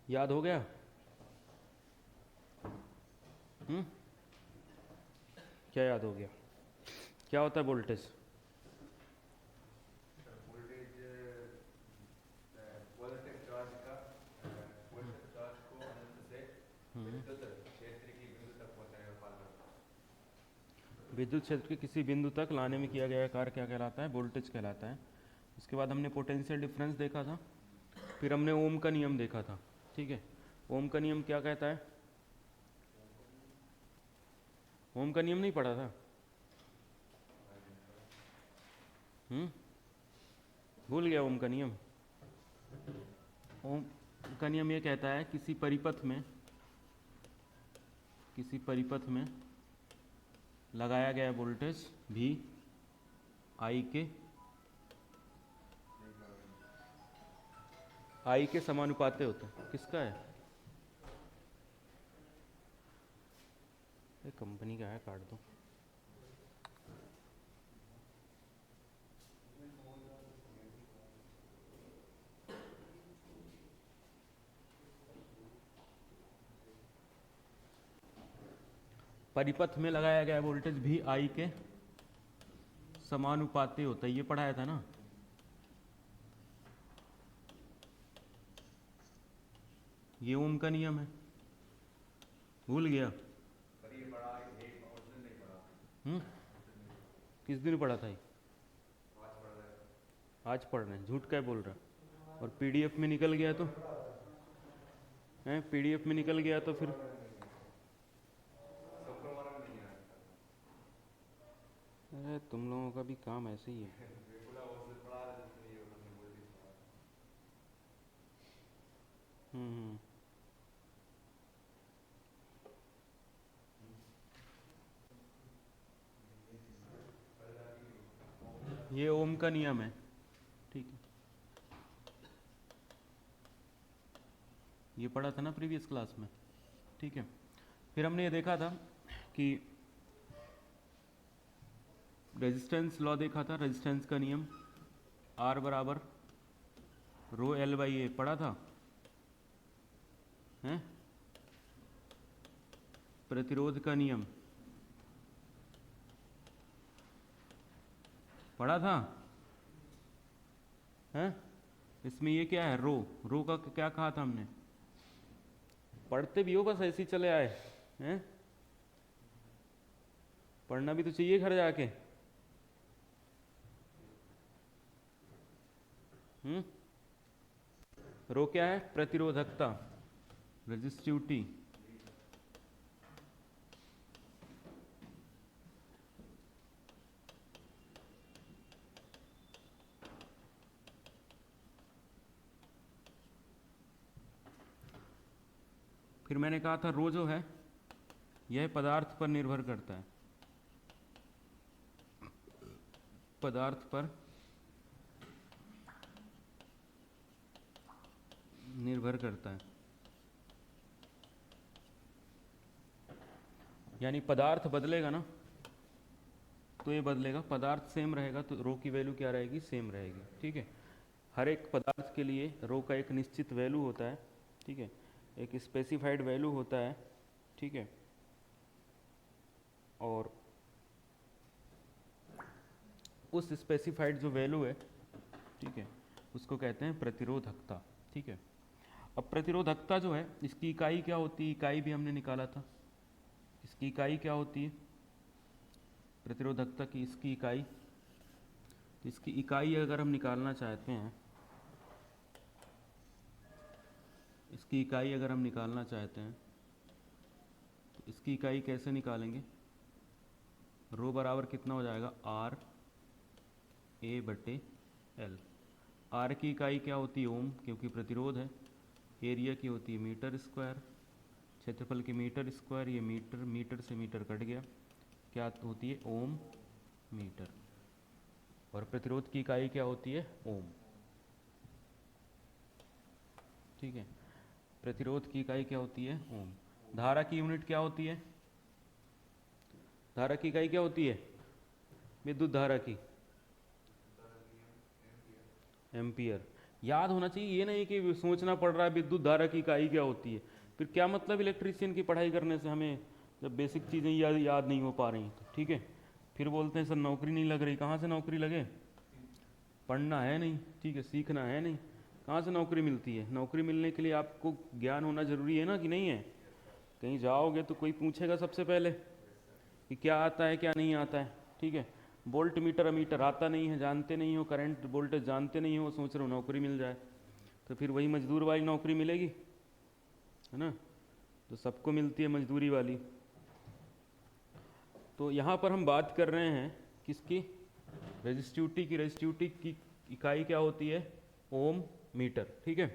याद हो गया? हम्म? क्या याद हो गया? क्या होता है वोल्टेज? वोल्टेज पॉजिटिव चार्ज का पॉजिटिव चार्ज को अनंत से विद्युत क्षेत्र की बिंदु तक पहुंचाने का कार्य करता विद्युत क्षेत्र के किसी बिंदु तक लाने में किया गया कार्य क्या कहलाता है? वोल्टेज कहलाता है। उसके बाद हमने पोटेंशियल डिफरेंस देखा था, फिर हमने ओम का नियम देखा था। ठीक है, ओम का नियम क्या कहता है? ओम का नियम नहीं पढ़ा था? हम्म? भूल गया ओम का नियम? ओम का नियम ये कहता है किसी परिपथ में लगाया गया वोल्टेज भी आई के समानुपाती होता है। किसका है? ये कंपनी का है, काट दो। परिपथ में लगाया गया वोल्टेज भी आई के समानुपाती होता है, ये पढ़ाया था ना? ये ओम का नियम है, भूल गया? पर ये बड़ा एक और दिन नहीं पड़ा। हम्म? किस दिन पढ़ा था ये? आज पढ़ रहे हैं। आज पढ़ रहे हैं? झूठ क्या बोल रहा है? और पीडीएफ में निकल गया तो है, पीडीएफ में निकल गया तो फिर शुक्रवार में नहीं आया। अरे तुम लोगों का भी काम ऐसे ही है। बिल्कुल उससे पढ़ा रहे थे, ये उन्होंने बोल दिया। हम्म। ये ओम का नियम है, ठीक है? ये पढ़ा था ना प्रीवियस क्लास में, ठीक है? फिर हमने ये देखा था कि रेजिस्टेंस लॉ देखा था, रेजिस्टेंस का नियम R बराबर रो एल बाई ए, पढ़ा था? हैं? प्रतिरोध का नियम पढ़ा था? हैं? इसमें ये क्या है? रो, रो का क्या कहा था हमने? पढ़ते भी हो, बस ऐसे ही चले आए हैं? पढ़ना भी तो चाहिए घर जाके। रो क्या है? प्रतिरोधकता, रेजिस्टिविटी। फिर मैंने कहा था रो जो है यह पदार्थ पर निर्भर करता है, पदार्थ पर निर्भर करता है। यानी पदार्थ बदलेगा ना तो ये बदलेगा, पदार्थ सेम रहेगा तो रो की वैल्यू क्या रहेगी? सेम रहेगी, ठीक है? हर एक पदार्थ के लिए रो का एक निश्चित वैल्यू होता है, ठीक है? एक स्पेसिफाइड वैल्यू होता है, ठीक है? और उस स्पेसिफाइड जो वैल्यू है, ठीक है, उसको कहते हैं प्रतिरोधकता, ठीक है? अब प्रतिरोधकता जो है इसकी इकाई क्या होती है? इकाई भी हमने निकाला था। इसकी इकाई क्या होती है प्रतिरोधकता की? इसकी इकाई, तो इसकी इकाई अगर हम निकालना चाहते हैं, इसकी इकाई अगर हम निकालना चाहते हैं तो इसकी इकाई कैसे निकालेंगे? रो बराबर कितना हो जाएगा? आर ए बटे एल। आर की इकाई क्या होती है? ओम, क्योंकि प्रतिरोध है। एरिया की होती है मीटर स्क्वायर, क्षेत्रफल की मीटर स्क्वायर, ये मीटर, मीटर से मीटर कट गया, क्या होती है? ओम मीटर। और प्रतिरोध की इकाई क्या होती है? ओम, ठीक है? प्रतिरोध की इकाई क्या होती है? ओम। धारा की यूनिट क्या होती है? धारा की इकाई क्या होती है? विद्युत धारा की? एम्पियर। याद होना चाहिए, ये नहीं कि सोचना पड़ रहा है विद्युत धारा की इकाई क्या होती है। फिर क्या मतलब इलेक्ट्रीशियन की पढ़ाई करने से हमें, जब बेसिक चीज़ें याद नहीं हो पा रही तो। ठीक है, फिर बोलते हैं सर नौकरी नहीं लग रही। कहाँ से नौकरी लगे? पढ़ना है नहीं, ठीक है, सीखना है नहीं, कहाँ से नौकरी मिलती है? नौकरी मिलने के लिए आपको ज्ञान होना ज़रूरी है ना, कि नहीं है? कहीं जाओगे तो कोई पूछेगा सबसे पहले कि क्या आता है क्या नहीं आता है। ठीक है, वोल्ट मीटर अमीटर आता नहीं है, जानते नहीं हो, करंट वोल्टेज जानते नहीं हो, सोच रहे हो नौकरी मिल जाए, तो फिर वही मजदूर वाली नौकरी मिलेगी, है ना? तो सबको मिलती है मजदूरी वाली। तो यहाँ पर हम बात कर रहे हैं किसकी? रेजिस्टिविटी की। रेजिस्टिविटी की इकाई क्या होती है? ओम मीटर। ठीक है,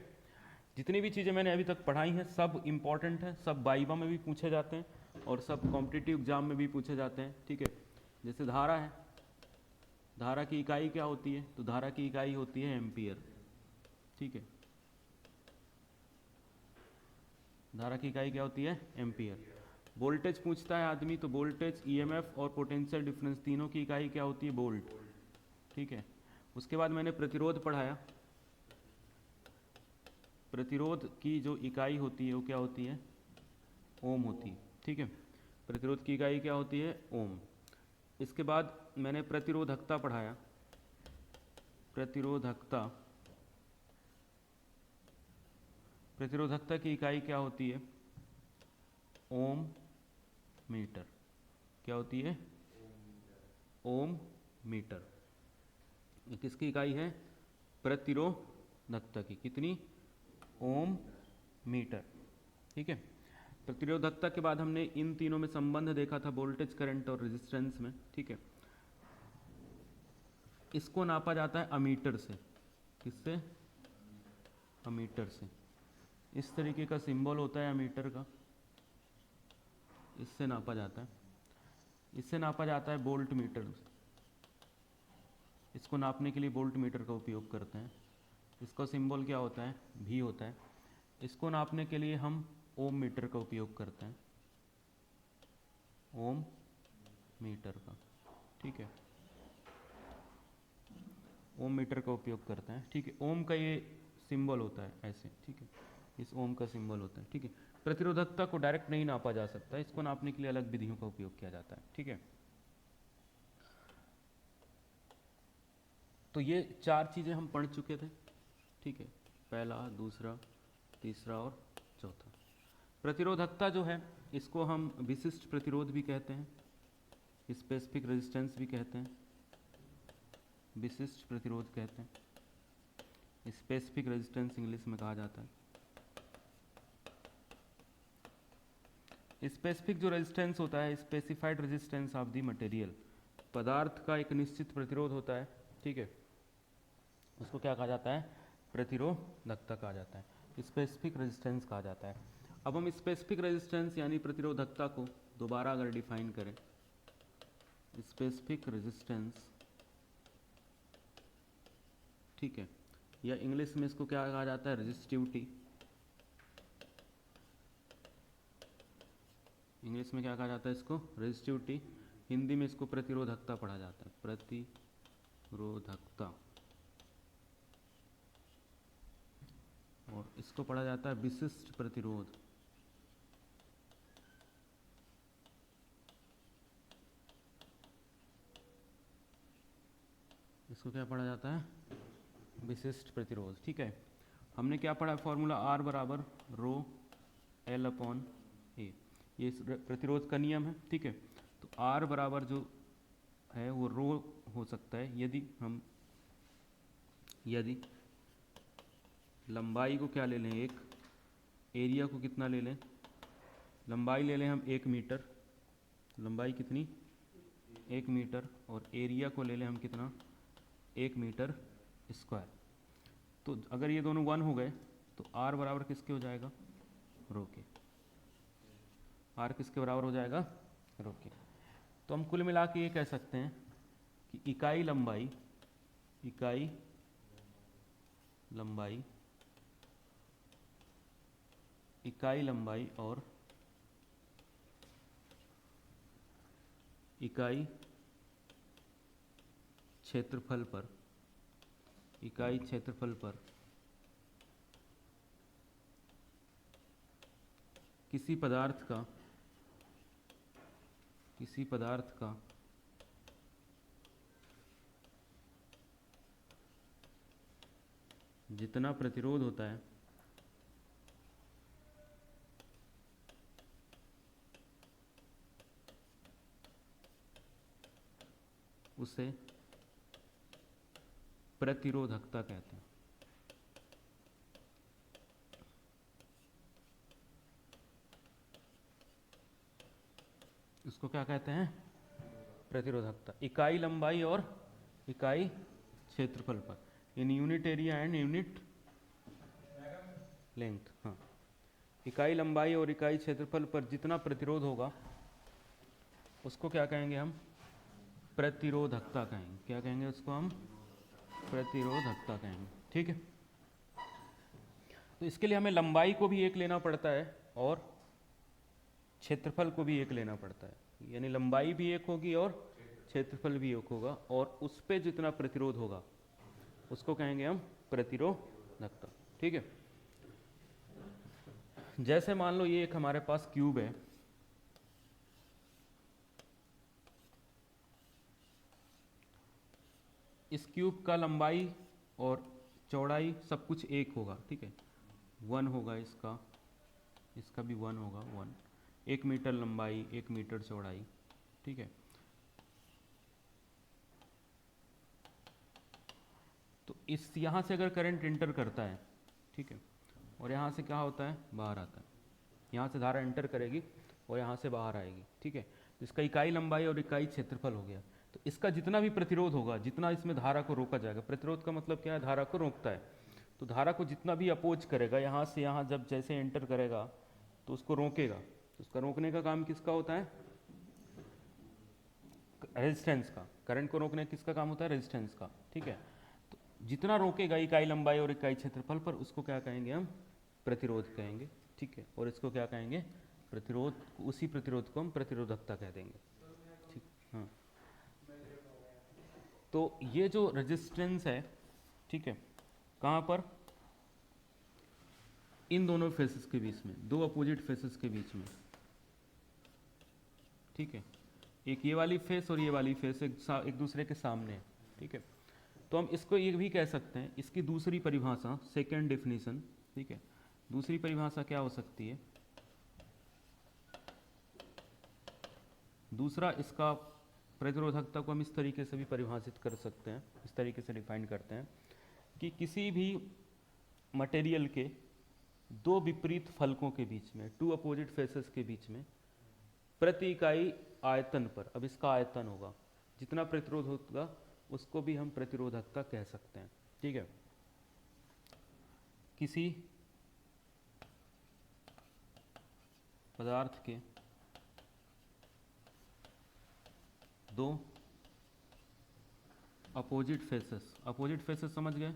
जितनी भी चीज़ें मैंने अभी तक पढ़ाई हैं सब इम्पॉर्टेंट हैं, सब वाइवा में भी पूछे जाते हैं और सब कॉम्पिटिटिव एग्जाम में भी पूछे जाते हैं। ठीक है, जैसे धारा है, धारा की इकाई क्या होती है? तो धारा की इकाई होती है एम्पियर। ठीक है, धारा की इकाई क्या होती है? एम्पियर। वोल्टेज पूछता है आदमी, तो वोल्टेज, ईएमएफ और पोटेंशियल डिफरेंस तीनों की इकाई क्या होती है? वोल्ट। ठीक है, उसके बाद मैंने प्रतिरोध पढ़ाया। प्रतिरोध की जो इकाई होती है वो क्या होती है? ओम होती है। ठीक है, प्रतिरोध की इकाई क्या होती है? ओम। इसके बाद मैंने प्रतिरोधकता पढ़ाया। प्रतिरोधकता, प्रतिरोधकता की इकाई क्या होती है? ओम मीटर। क्या होती है? ओम मीटर। ये किसकी इकाई है? प्रतिरोधकता की। कितनी? ओम मीटर। ठीक है, प्रतिरोधकता के बाद हमने इन तीनों में संबंध देखा था, वोल्टेज, करंट और रेजिस्टेंस में। ठीक है, इसको नापा जाता है अमीटर से। किससे? अमीटर से। इस तरीके का सिंबल होता है अमीटर का, इससे नापा जाता है। इससे नापा जाता है वोल्ट मीटर से। इसको नापने के लिए वोल्ट मीटर का उपयोग करते हैं। इसका सिंबल क्या होता है? भी होता है। इसको नापने के लिए हम ओम मीटर का उपयोग करते हैं, ओम मीटर का। ठीक है, ओम मीटर का उपयोग करते हैं। ठीक है, ओम का ये सिंबल होता है ऐसे। ठीक है, इस ओम का सिंबल होता है। ठीक है, प्रतिरोधकता को डायरेक्ट नहीं नापा जा सकता, इसको नापने के लिए अलग विधियों का उपयोग किया जाता है। ठीक है, तो ये चार चीज़ें हम पढ़ चुके थे। ठीक है, पहला, दूसरा, तीसरा और चौथा। प्रतिरोधकता जो है इसको हम विशिष्ट प्रतिरोध भी कहते हैं, स्पेसिफिक रेजिस्टेंस भी कहते हैं, विशिष्ट प्रतिरोध कहते हैं, स्पेसिफिक रेजिस्टेंस इंग्लिश में कहा जाता है। स्पेसिफिक जो रेजिस्टेंस होता है, specified resistance of the material, पदार्थ का एक निश्चित प्रतिरोध होता है। ठीक है, उसको क्या कहा जाता है? प्रतिरोधकता कहा जाता है, स्पेसिफिक रेजिस्टेंस कहा जाता है। अब हम स्पेसिफिक रेजिस्टेंस यानी प्रतिरोधकता को दोबारा अगर डिफाइन करें, स्पेसिफिक रेजिस्टेंस, ठीक है, या इंग्लिश में इसको क्या कहा जाता है? रेजिस्टिविटी। इंग्लिश में क्या कहा जाता है इसको? रेजिस्टिविटी। हिंदी में इसको प्रतिरोधकता पढ़ा जाता है, प्रतिरोधकता। और इसको पढ़ा जाता है विशिष्ट प्रतिरोध। इसको क्या पढ़ा जाता है? विशिष्ट प्रतिरोध। ठीक है, हमने क्या पढ़ा? फॉर्मूला R बराबर रो L अपॉन ए, ये प्रतिरोध का नियम है। ठीक है, तो R बराबर जो है वो रो हो सकता है यदि लंबाई को क्या ले लें? एक, एरिया को कितना ले लें? लंबाई ले लें हम 1 मीटर, लंबाई कितनी? 1 मीटर, और एरिया को ले लें हम कितना? 1 मीटर स्क्वायर। तो अगर ये दोनों 1 हो गए तो R बराबर किसके हो जाएगा? रो के। R किसके बराबर हो जाएगा? रो के। तो हम कुल मिला के ये कह सकते हैं कि इकाई लंबाई, इकाई लंबाई, इकाई लंबाई और इकाई क्षेत्रफल पर, इकाई क्षेत्रफल पर किसी पदार्थ का जितना प्रतिरोध होता है उसे प्रतिरोधकता कहते हैं। इसको क्या कहते हैं? प्रतिरोधकता। इकाई लंबाई और इकाई क्षेत्रफल पर, in unit area and unit length. हाँ, इकाई लंबाई और इकाई क्षेत्रफल पर जितना प्रतिरोध होगा उसको क्या कहेंगे हम? प्रतिरोधकता कहेंगे। क्या कहेंगे उसको हम? प्रतिरोधकता कहेंगे। ठीक है, तो इसके लिए हमें लंबाई को भी एक लेना पड़ता है और क्षेत्रफल को भी एक लेना पड़ता है। यानी लंबाई भी एक होगी और क्षेत्रफल भी एक होगा, और उस पे जितना प्रतिरोध होगा उसको कहेंगे हम प्रतिरोधकता। ठीक है, जैसे मान लो ये एक हमारे पास क्यूब है, इस क्यूब का लंबाई और चौड़ाई सब कुछ एक होगा। ठीक है, 1 होगा इसका, इसका भी 1 होगा, 1, 1 मीटर लंबाई, 1 मीटर चौड़ाई। ठीक है, तो इस यहाँ से अगर करंट इंटर करता है, ठीक है, और यहाँ से क्या होता है? बाहर आता है। यहाँ से धारा इंटर करेगी और यहाँ से बाहर आएगी। ठीक है, तो इसका इकाई लंबाई और इकाई क्षेत्रफल हो गया। तो इसका जितना भी प्रतिरोध होगा, जितना इसमें धारा को रोका जाएगा, प्रतिरोध का मतलब क्या है? धारा को रोकता है। तो धारा को जितना भी अपोज करेगा, यहाँ से यहाँ जब जैसे एंटर करेगा तो उसको रोकेगा। तो उसका रोकने का काम किसका होता है? रेजिस्टेंस का। करंट को रोकने किसका काम होता है? रेजिस्टेंस का। ठीक है, तो जितना रोकेगा इकाई लंबाई और इकाई क्षेत्रफल पर, उसको क्या कहेंगे हम? प्रतिरोध कहेंगे। ठीक है, और इसको क्या कहेंगे? प्रतिरोध। उसी प्रतिरोध को हम प्रतिरोधकता कह देंगे। ठीक, हाँ, तो ये जो रेजिस्टेंस है, ठीक है, कहाँ पर? इन दोनों फेसेस के बीच में, दो अपोजिट फेसेस के बीच में। ठीक है, एक ये वाली फेस और ये वाली फेस एक दूसरे के सामने है। ठीक है, तो हम इसको ये भी कह सकते हैं, इसकी दूसरी परिभाषा, सेकेंड डेफिनेशन। ठीक है, दूसरी परिभाषा क्या हो सकती है? दूसरा इसका प्रतिरोधकता को हम इस तरीके से भी परिभाषित कर सकते हैं, इस तरीके से डिफाइन करते हैं कि किसी भी मटेरियल के दो विपरीत फलकों के बीच में, टू अपोजिट फेसेस के बीच में, प्रति इकाई आयतन पर, अब इसका आयतन होगा, जितना प्रतिरोध होगा उसको भी हम प्रतिरोधकता कह सकते हैं। ठीक है, किसी पदार्थ के दो अपोजिट फेसेस, अपोजिट फेसेस समझ गए?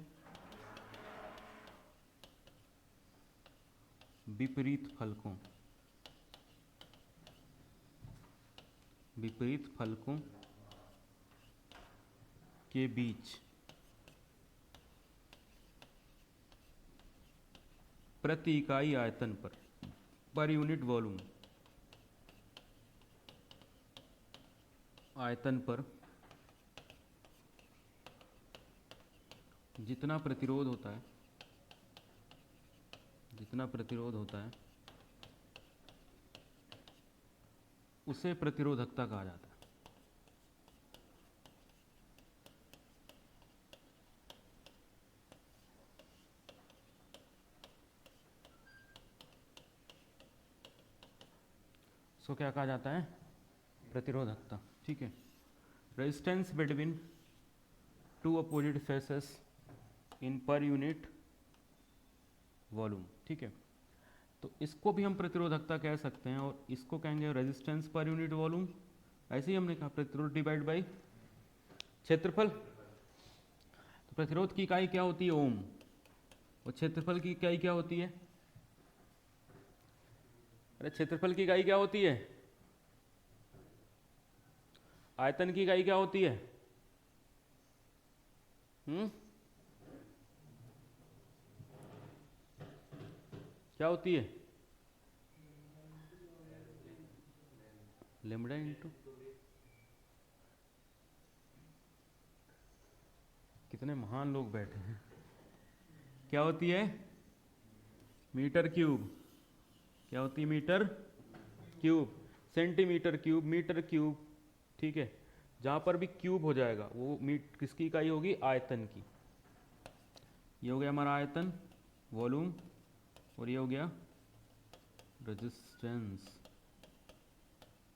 विपरीत फलकों, विपरीत फलकों के बीच प्रति इकाई आयतन पर यूनिट वॉल्यूम, आयतन पर जितना प्रतिरोध होता है, जितना प्रतिरोध होता है उसे प्रतिरोधकता कहा जाता है। सो क्या कहा जाता है? प्रतिरोधकता। ठीक है, resistance between two opposite faces in पर यूनिट वॉल्यूम। ठीक है, तो इसको भी हम प्रतिरोधकता कह सकते हैं, और इसको कहेंगे रेजिस्टेंस पर यूनिट वॉल्यूम। ऐसे ही हमने कहा प्रतिरोध डिवाइड बाई क्षेत्रफल। तो प्रतिरोध की इकाई क्या होती है? ओम। और क्षेत्रफल की इकाई क्या होती है? अरे क्षेत्रफल की इकाई क्या होती है? आयतन की इकाई क्या होती है? क्या होती है? लेमडा इंटू कितने महान लोग बैठे हैं। क्या होती है? Metre cube. क्या होती है? Metre cube. Centimetre cube, metre cube, ठीक है। जहाँ पर भी क्यूब हो जाएगा वो किसकी इकाई होगी? आयतन की। ये हो गया हमारा आयतन, वॉल्यूम, और ये हो गया रेजिस्टेंस,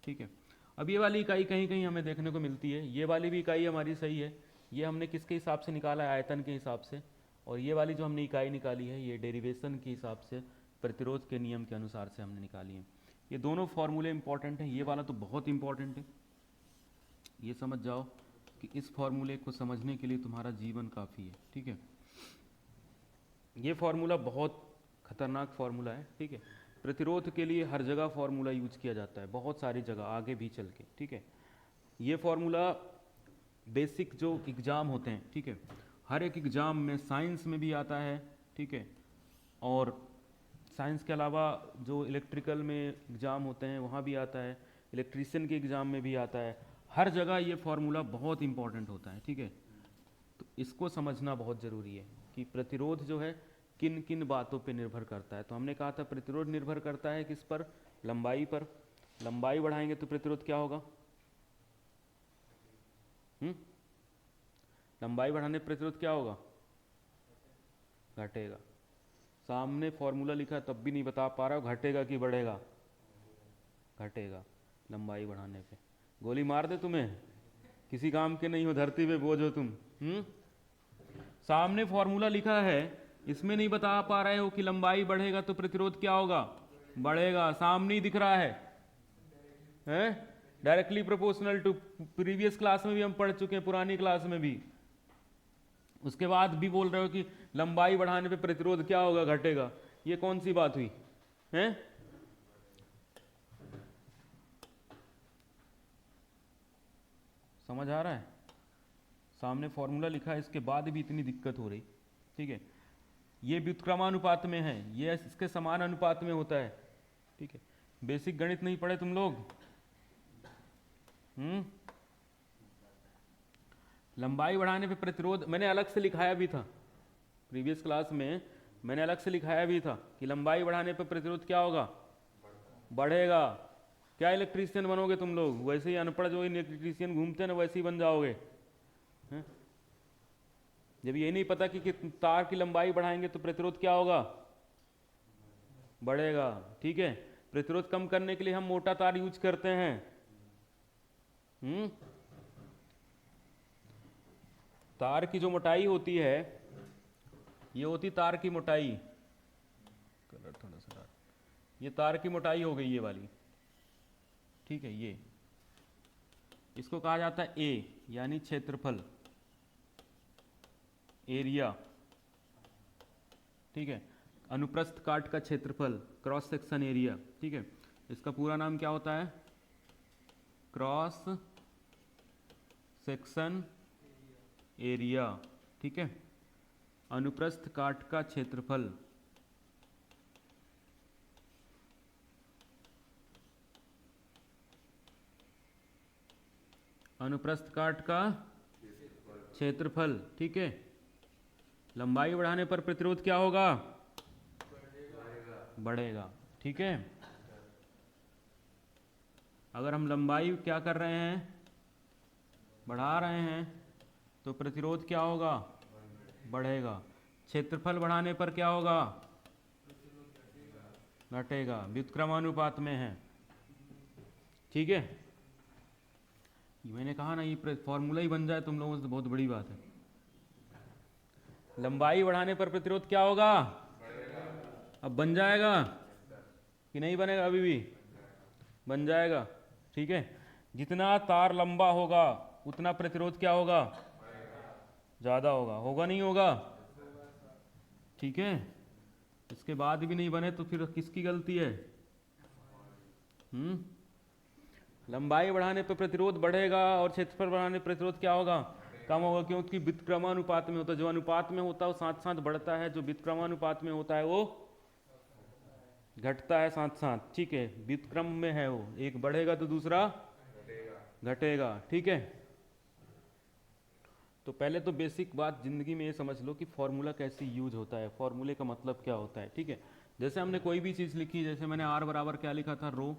ठीक है। अब ये वाली इकाई कहीं कहीं हमें देखने को मिलती है, ये वाली भी इकाई हमारी सही है। ये हमने किसके हिसाब से निकाला है? आयतन के हिसाब से। और ये वाली जो हमने इकाई निकाली है ये डेरिवेशन के हिसाब से, प्रतिरोध के नियम के अनुसार से हमने निकाली है। ये दोनों फॉर्मूले इंपॉर्टेंट हैं, ये वाला तो बहुत इंपॉर्टेंट है। ये समझ जाओ कि इस फॉर्मूले को समझने के लिए तुम्हारा जीवन काफ़ी है, ठीक है। ये फॉर्मूला बहुत खतरनाक फॉर्मूला है, ठीक है। प्रतिरोध के लिए हर जगह फॉर्मूला यूज किया जाता है, बहुत सारी जगह आगे भी चल के, ठीक है। ये फॉर्मूला बेसिक जो एग्ज़ाम होते हैं, ठीक है, हर एक एग्ज़ाम में, साइंस में भी आता है, ठीक है, और साइंस के अलावा जो इलेक्ट्रिकल में एग्ज़ाम होते हैं वहाँ भी आता है, इलेक्ट्रीशियन के एग्ज़ाम में भी आता है। हर जगह ये फॉर्मूला बहुत इंपॉर्टेंट होता है, ठीक है। तो इसको समझना बहुत ज़रूरी है कि प्रतिरोध जो है किन किन बातों पे निर्भर करता है। तो हमने कहा था प्रतिरोध निर्भर करता है किस पर? लंबाई पर। लंबाई बढ़ाएंगे तो प्रतिरोध क्या होगा? लंबाई बढ़ाने पर प्रतिरोध क्या होगा? घटेगा। सामने फॉर्मूला लिखा तब भी नहीं बता पा रहा हो, घटेगा कि बढ़ेगा? घटेगा लंबाई बढ़ाने पे। गोली मार दे तुम्हें, किसी काम के नहीं हो, धरती पे बोझ हो तुम। सामने फॉर्मूला लिखा है, इसमें नहीं बता पा रहे हो कि लंबाई बढ़ेगा तो प्रतिरोध क्या होगा? बढ़ेगा। सामने ही दिख रहा है, directly proportional to. Previous class में भी हम पढ़ चुके हैं, पुरानी क्लास में भी। उसके बाद भी बोल रहे हो कि लंबाई बढ़ाने पे प्रतिरोध क्या होगा? घटेगा। ये कौन सी बात हुई है? समझ आ रहा है? सामने फॉर्मूला लिखा है, इसके बाद भी इतनी दिक्कत हो रही, ठीक है। ये व्युत्क्रमानुपात में है, ये इसके समान अनुपात में होता है, ठीक है। बेसिक गणित नहीं पढ़े तुम लोग? लंबाई बढ़ाने पे प्रतिरोध मैंने अलग से लिखाया भी था, प्रीवियस क्लास में मैंने अलग से लिखाया भी था कि लंबाई बढ़ाने पर प्रतिरोध क्या होगा? बढ़ेगा। क्या इलेक्ट्रीशियन बनोगे तुम लोग? वैसे ही अनपढ़ जो इलेक्ट्रीशियन घूमते हैं ना, वैसे ही बन जाओगे। जब ये नहीं पता कि तार की लंबाई बढ़ाएंगे तो प्रतिरोध क्या होगा? बढ़ेगा, ठीक है। प्रतिरोध कम करने के लिए हम मोटा तार यूज करते हैं। तार की जो मोटाई होती है, ये होती तार की मोटाई, कलर थोड़ा सा, ये तार की मोटाई हो गई ये वाली, ठीक है। ये इसको कहा जाता है ए, यानी क्षेत्रफल, एरिया, ठीक है। अनुप्रस्थ काट का क्षेत्रफल, क्रॉस सेक्शन एरिया, ठीक है। इसका पूरा नाम क्या होता है? क्रॉस सेक्शन एरिया, ठीक है। अनुप्रस्थ काट का क्षेत्रफल, अनुप्रस्थ काट का क्षेत्रफल, ठीक है। लंबाई बढ़ाने पर प्रतिरोध क्या होगा? बढ़ेगा, ठीक है। अगर हम लंबाई क्या कर रहे हैं? बढ़ा रहे हैं, तो प्रतिरोध क्या होगा? बढ़ेगा। क्षेत्रफल बढ़ाने पर क्या होगा? घटेगा। व्युत्क्रमानुपात में है, ठीक है। मैंने कहा ना, ये फॉर्मूला ही बन जाए तुम लोगों से तो बहुत बड़ी बात है। लंबाई बढ़ाने पर प्रतिरोध क्या होगा? अब बन जाएगा कि नहीं बनेगा? अभी भी बन जाएगा, ठीक है। जितना तार लंबा होगा उतना प्रतिरोध क्या होगा? ज़्यादा होगा। होगा नहीं होगा? ठीक है। इसके बाद भी नहीं बने तो फिर किसकी गलती है? लंबाई बढ़ाने पर प्रतिरोध बढ़ेगा और क्षेत्रफल बढ़ाने पर प्रतिरोध क्या होगा? कम होगा, क्योंकि व्युत्क्रमानुपात में होता है। जो अनुपात में होता है वो साथ साथ बढ़ता है, जो व्युत्क्रमानुपात में होता है वो घटता है साथ साथ, ठीक है, व्युत्क्रम में है वो, एक बढ़ेगा तो दूसरा घटेगा। घटेगा, ठीक है। तो पहले तो बेसिक बात जिंदगी में ये समझ लो कि फॉर्मूला कैसे यूज होता है, फॉर्मूले का मतलब क्या होता है, ठीक है। जैसे हमने कोई भी चीज़ लिखी, जैसे मैंने आर बराबर क्या लिखा था, रो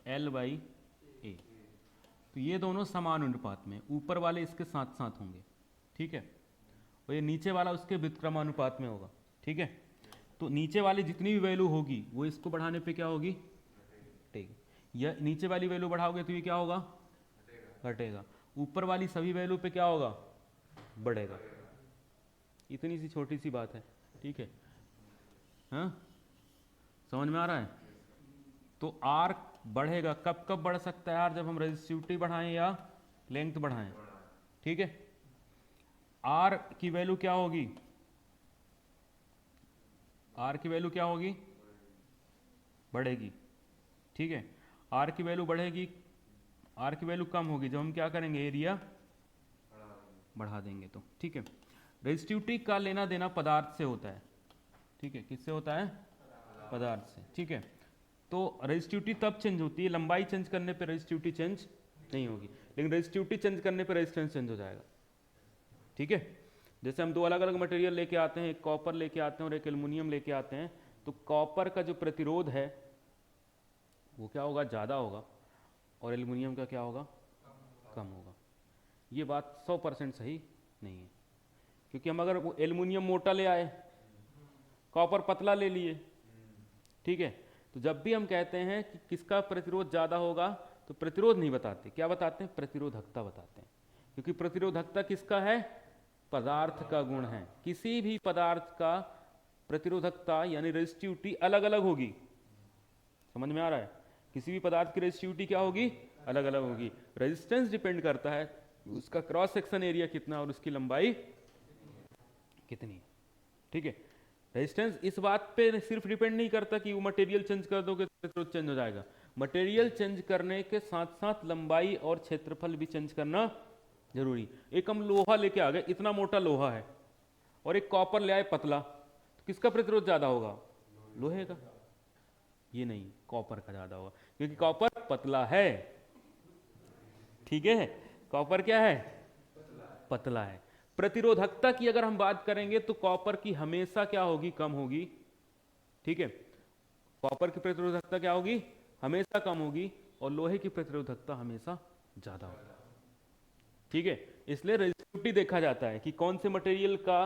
एल बाई ए, तो ये दोनों समान अनुपात में, ऊपर वाले इसके साथ साथ होंगे, ठीक है, और ये नीचे वाला उसके व्युत्क्रमानुपात में होगा, ठीक है। तो नीचे वाली जितनी भी वैल्यू होगी वो इसको बढ़ाने पे क्या होगी, घटेगी। या नीचे वाली वैल्यू बढ़ाओगे तो ये क्या होगा, घटेगा। ऊपर वाली सभी वैल्यू पे क्या होगा, बढ़ेगा। इतनी सी छोटी सी बात है, ठीक है। हाँ, समझ में आ रहा है। तो आर बढ़ेगा, कब कब बढ़ सकता है आर, जब हम रेजिस्टिविटी बढ़ाएं या लेंथ बढ़ाएं, ठीक है। आर की वैल्यू क्या होगी, आर की वैल्यू क्या होगी, बढ़ेगी, ठीक है। आर की वैल्यू बढ़ेगी, आर की वैल्यू कम होगी जब हम क्या करेंगे, एरिया बढ़ा देंगे तो, ठीक है। रेजिस्टिविटी का लेना देना पदार्थ से होता है, ठीक है, किससे होता है, पदार्थ से, ठीक है। तो रेजिस्टिविटी तब चेंज होती है, लंबाई चेंज करने पे रेजिस्टिविटी चेंज नहीं होगी, लेकिन रेजिस्टिविटी चेंज करने पे रेजिस्टेंस चेंज हो जाएगा, ठीक है। जैसे हम दो अलग अलग मटेरियल लेके आते हैं, एक कॉपर लेके आते हैं और एक एल्युमिनियम लेके आते हैं, तो कॉपर का जो प्रतिरोध है वो क्या होगा, ज़्यादा होगा, और एल्युमिनियम का क्या होगा, कम होगा। ये बात 100% सही नहीं है, क्योंकि हम अगर वो एल्युमिनियम मोटा ले आए, कॉपर पतला ले लिए, ठीक है, तो जब भी हम कहते हैं कि किसका प्रतिरोध ज़्यादा होगा, तो प्रतिरोध नहीं बताते, क्या बताते हैं, प्रतिरोधकता बताते हैं, क्योंकि प्रतिरोधकता किसका है, पदार्थ का गुण है। किसी भी पदार्थ का प्रतिरोधकता यानी रेजिस्टिविटी अलग अलग होगी, समझ में आ रहा है। किसी भी पदार्थ की रेजिस्टिविटी क्या होगी, अलग अलग होगी। रेजिस्टेंस डिपेंड करता है उसका क्रॉस सेक्शन एरिया कितना और उसकी लंबाई कितनी, ठीक है। रेजिस्टेंस इस बात पे सिर्फ डिपेंड नहीं करता कि वो मटेरियल चेंज कर दोगे तो प्रतिरोध चेंज हो जाएगा, मटेरियल चेंज करने के साथ साथ लंबाई और क्षेत्रफल भी चेंज करना जरूरी। एक हम लोहा लेके आ गए, इतना मोटा लोहा है, और एक कॉपर ले आए पतला, तो किसका प्रतिरोध ज्यादा होगा, लोहे का। ये नहीं, कॉपर का ज्यादा होगा, क्योंकि कॉपर पतला है, ठीक है, कॉपर क्या है, पतला है। प्रतिरोधकता की अगर हम बात करेंगे तो कॉपर की हमेशा क्या होगी, कम होगी, ठीक है। कॉपर की प्रतिरोधकता क्या होगी, हमेशा कम होगी, और लोहे की प्रतिरोधकता हमेशा ज्यादा होगी, ठीक है। इसलिए रेजिस्टिविटी देखा जाता है कि कौन से मटेरियल का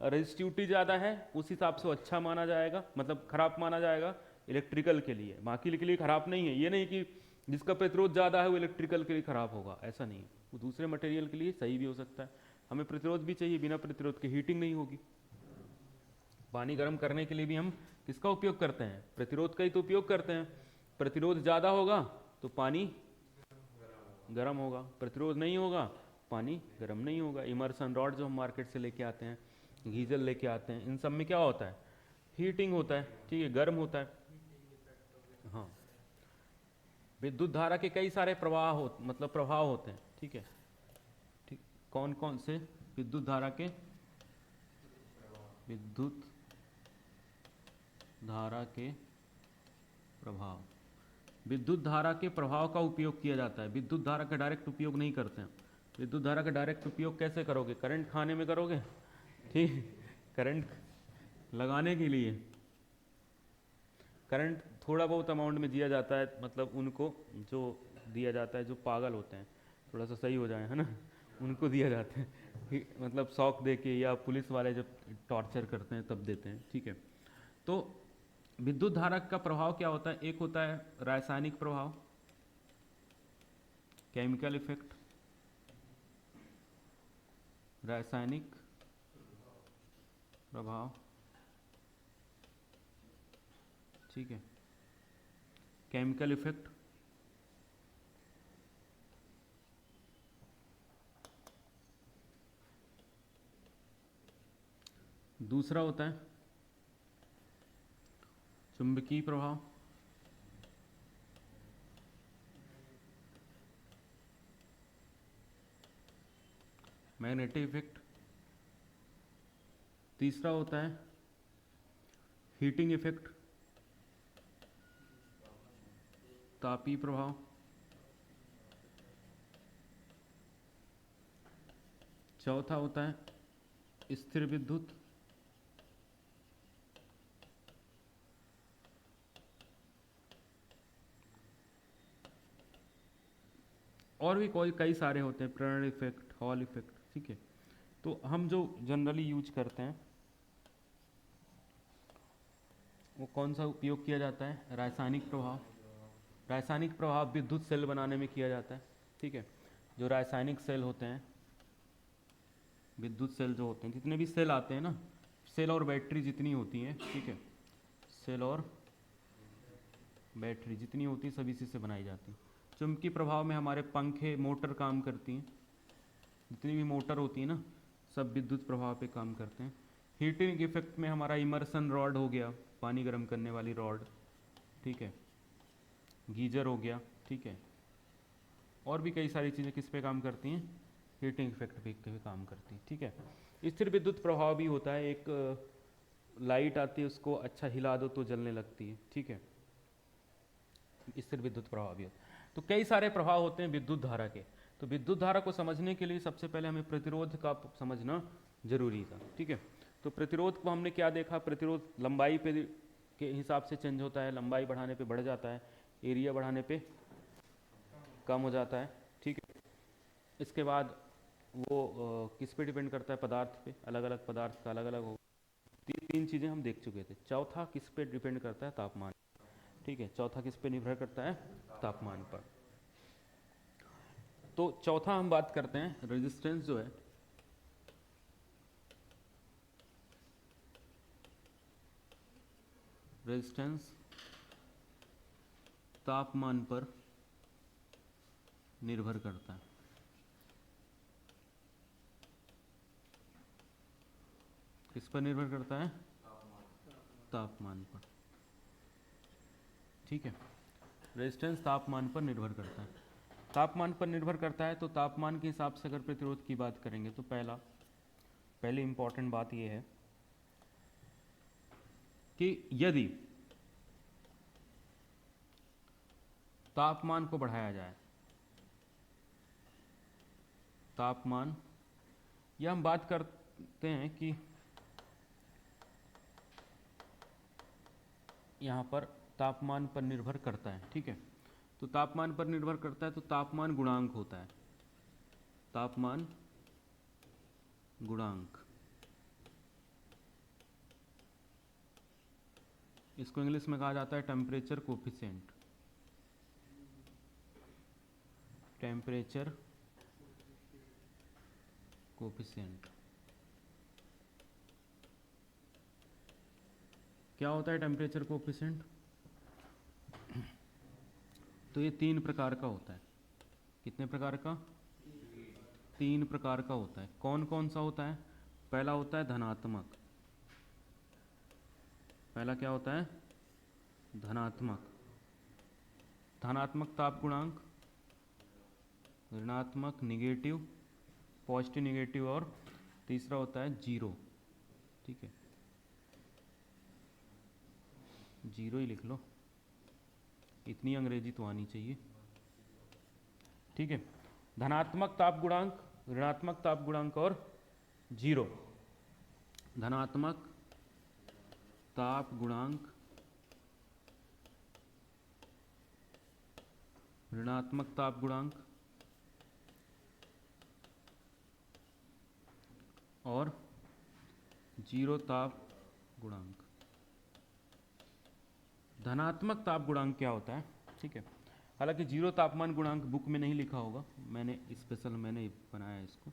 रेजिस्टिविटी ज़्यादा है, उस हिसाब से अच्छा माना जाएगा, मतलब खराब माना जाएगा इलेक्ट्रिकल के लिए, बाकी के लिए खराब नहीं है। ये नहीं कि जिसका प्रतिरोध ज़्यादा है वो इलेक्ट्रिकल के लिए खराब होगा, ऐसा नहीं है, वो दूसरे मटेरियल के लिए सही भी हो सकता है। हमें प्रतिरोध भी चाहिए, बिना प्रतिरोध के हीटिंग नहीं होगी। पानी गर्म करने के लिए भी हम किसका उपयोग करते हैं, प्रतिरोध का ही तो उपयोग करते हैं। प्रतिरोध ज़्यादा होगा तो पानी गर्म होगा, प्रतिरोध नहीं होगा पानी गर्म नहीं होगा। इमर्सन रॉड जो हम मार्केट से लेके आते हैं, गीजर लेके आते हैं, इन सब में क्या होता है, हीटिंग होता है, ठीक है, गर्म होता है। हाँ, विद्युत धारा के कई सारे प्रवाह हो, मतलब प्रभाव होते हैं, ठीक है, ठीक। कौन कौन से, विद्युत धारा के, विद्युत धारा के प्रभाव, विद्युत धारा के प्रभाव का उपयोग किया जाता है। विद्युत धारा का डायरेक्ट उपयोग नहीं करते हैं। विद्युत धारा का डायरेक्ट उपयोग कैसे करोगे, करंट खाने में करोगे, ठीक, करंट लगाने के लिए करंट थोड़ा बहुत अमाउंट में दिया जाता है, मतलब उनको जो दिया जाता है जो पागल होते हैं, थोड़ा सा सही हो जाए, है ना, उनको दिया जाता है, मतलब शौक दे के, या पुलिस वाले जब टॉर्चर करते हैं तब देते हैं, ठीक है। तो विद्युत धारा का प्रभाव क्या होता है, एक होता है रासायनिक प्रभाव, केमिकल इफेक्ट, रासायनिक प्रभाव, ठीक है, केमिकल इफेक्ट, दूसरा होता है चुंबकीय प्रभाव, मैग्नेटिक इफेक्ट, तीसरा होता है हीटिंग इफेक्ट, तापीय प्रभाव, चौथा होता है स्थिर विद्युत, और भी कोई कई सारे होते हैं, प्रेरण इफेक्ट, हॉल इफेक्ट, ठीक है। तो हम जो जनरली यूज करते हैं वो कौन सा उपयोग किया जाता है? रासायनिक प्रभाव। रासायनिक प्रभाव विद्युत सेल बनाने में किया जाता है, ठीक है। जो रासायनिक सेल होते हैं, विद्युत सेल जो होते हैं, जितने भी सेल आते हैं ना, सेल और बैटरी जितनी होती हैं, ठीक है, सेल और बैटरी जितनी होती है सभी से बनाई जाती है। चुंबकीय प्रभाव में हमारे पंखे, मोटर काम करती हैं, जितनी भी मोटर होती है ना सब विद्युत प्रभाव पे काम करते हैं। हीटिंग इफेक्ट में हमारा इमर्सन रॉड हो गया, पानी गर्म करने वाली रॉड, ठीक है, गीजर हो गया, ठीक है। और भी कई सारी चीज़ें किस पे काम करती हैं? हीटिंग इफेक्ट पे काम करती हैं, ठीक है। स्थिर विद्युत प्रभाव भी होता है, एक लाइट आती है उसको अच्छा हिला दो तो जलने लगती है, ठीक है, स्थिर विद्युत प्रभाव भी होता है। तो कई सारे प्रभाव होते हैं विद्युत धारा के। तो विद्युत धारा को समझने के लिए सबसे पहले हमें प्रतिरोध का समझना जरूरी था, ठीक है। तो प्रतिरोध को हमने क्या देखा? प्रतिरोध लंबाई पे के हिसाब से चेंज होता है, लंबाई बढ़ाने पे बढ़ जाता है, एरिया बढ़ाने पे कम हो जाता है, ठीक है। इसके बाद वो किस पे डिपेंड करता है? पदार्थ पे, अलग अलग पदार्थ का अलग अलग हो। तीन चीज़ें हम देख चुके थे। चौथा किस पे डिपेंड करता है? तापमान, ठीक है। चौथा किस पे निर्भर करता है? तापमान पर। तो चौथा हम बात करते हैं रेजिस्टेंस जो है, रेजिस्टेंस तापमान पर निर्भर करता है। किस पर निर्भर करता है? तापमान पर, ठीक है। रेजिस्टेंस तापमान पर निर्भर करता है। तापमान पर निर्भर करता है तो तापमान के हिसाब से अगर प्रतिरोध की बात करेंगे तो पहली इंपॉर्टेंट बात यह है कि यदि तापमान को बढ़ाया जाए, तापमान, यह हम बात करते हैं कि यहाँ पर तापमान पर निर्भर करता है, ठीक है। तो तापमान पर निर्भर करता है तो तापमान गुणांक होता है, तापमान गुणांक, इसको इंग्लिश में कहा जाता है टेम्परेचर कोफिशिएंट। टेम्परेचर कोफिशिएंट क्या होता है? टेम्परेचर कोफिशिएंट तो ये 3 प्रकार का होता है। कितने प्रकार का? 3 प्रकार का होता है। कौन कौन सा होता है? पहला होता है धनात्मक। पहला क्या होता है? धनात्मक। धनात्मक ताप गुणांक, ऋणात्मक निगेटिव, पॉजिटिव निगेटिव, और तीसरा होता है जीरो, ठीक है। जीरो ही लिख लो, इतनी अंग्रेजी तो आनी चाहिए, ठीक है। धनात्मक ताप गुणांक, ऋणात्मक ताप गुणांक और जीरो। धनात्मक ताप गुणांक, ऋणात्मक ताप गुणांक और जीरो ताप गुणांक। धनात्मक ताप गुणांक क्या होता है? ठीक है, हालांकि जीरो तापमान गुणांक बुक में नहीं लिखा होगा, मैंने बनाया है इसको,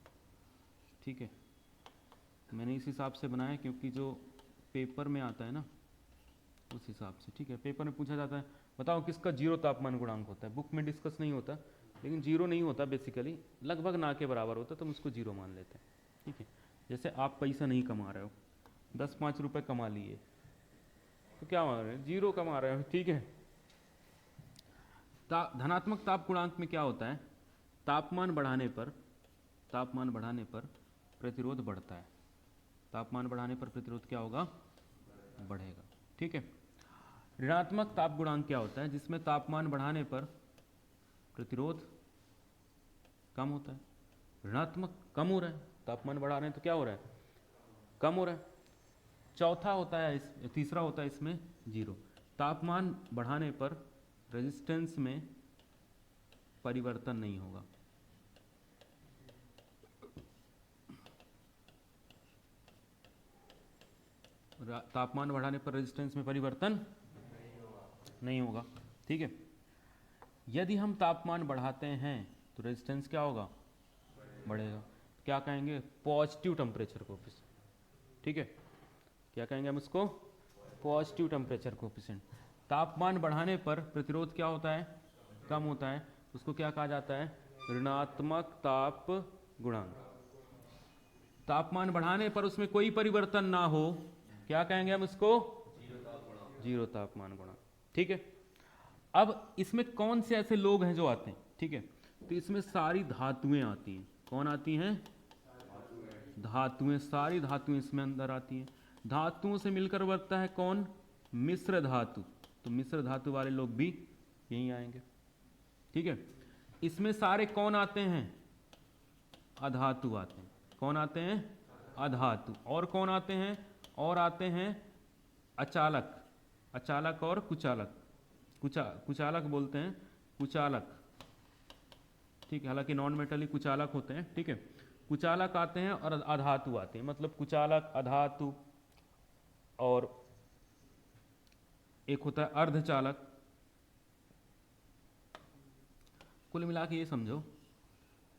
ठीक है। मैंने इस हिसाब से बनाया क्योंकि जो पेपर में आता है ना उस हिसाब से, ठीक है। पेपर में पूछा जाता है बताओ किसका जीरो तापमान गुणांक होता है, बुक में डिस्कस नहीं होता, लेकिन जीरो नहीं होता, बेसिकली लगभग ना के बराबर होता, तो हम उसको जीरो मान लेते हैं, ठीक है। जैसे आप पैसा नहीं कमा रहे हो, 10-5 रुपये कमा लिए तो क्या मान रहे हैं? जीरो कमा रहे हो, ठीक है। धनात्मक ताप गुणांक में क्या होता है? तापमान बढ़ाने पर प्रतिरोध बढ़ता है। तापमान बढ़ाने पर प्रतिरोध क्या होगा? बढ़ेगा, ठीक है। ऋणात्मक ताप गुणांक क्या होता है? जिसमें तापमान बढ़ाने पर प्रतिरोध कम होता है। ऋणात्मक कम हो रहा है, तापमान बढ़ा रहे हैं तो क्या हो रहा है? कम हो रहा है। चौथा होता है तीसरा होता है इसमें जीरो। तापमान बढ़ाने पर रेजिस्टेंस में परिवर्तन नहीं होगा। तापमान बढ़ाने पर रेजिस्टेंस में परिवर्तन नहीं होगा। ठीक है। यदि हम तापमान बढ़ाते हैं तो रेजिस्टेंस क्या होगा? बढ़ेगा। क्या कहेंगे? Positive temperature coefficient. ठीक है, क्या कहेंगे हम इसको? Positive temperature coefficient. तापमान बढ़ाने पर प्रतिरोध क्या होता है? कम होता है। उसको क्या कहा जाता है? ऋणात्मक ताप गुणांक। तापमान बढ़ाने पर उसमें कोई परिवर्तन ना हो, क्या कहेंगे हम इसको? जीरो तापमान गुणांक। ठीक है। अब इसमें कौन से ऐसे लोग हैं जो आते हैं? ठीक है, तो इसमें सारी धातुएं आती हैं। कौन आती हैं? धातुएं। सारी धातुएं इसमें अंदर आती हैं। धातुओं से मिलकर बनता है कौन? मिश्र धातु। तो मिश्र धातु वाले लोग भी यहीं आएंगे। ठीक है। इसमें सारे कौन आते हैं? अधातु आते हैं। कौन आते हैं? अधातु। और कौन आते हैं? और आते हैं अचालक। अचालक और कुचालक। कुचालक बोलते हैं, कुचालक। ठीक है, हालांकि नॉन मेटल ही कुचालक होते हैं। ठीक है, कुचालक आते हैं और अधातु आते हैं। मतलब कुचालक, अधातु, और एक होता है अर्धचालक। कुल मिला के ये समझो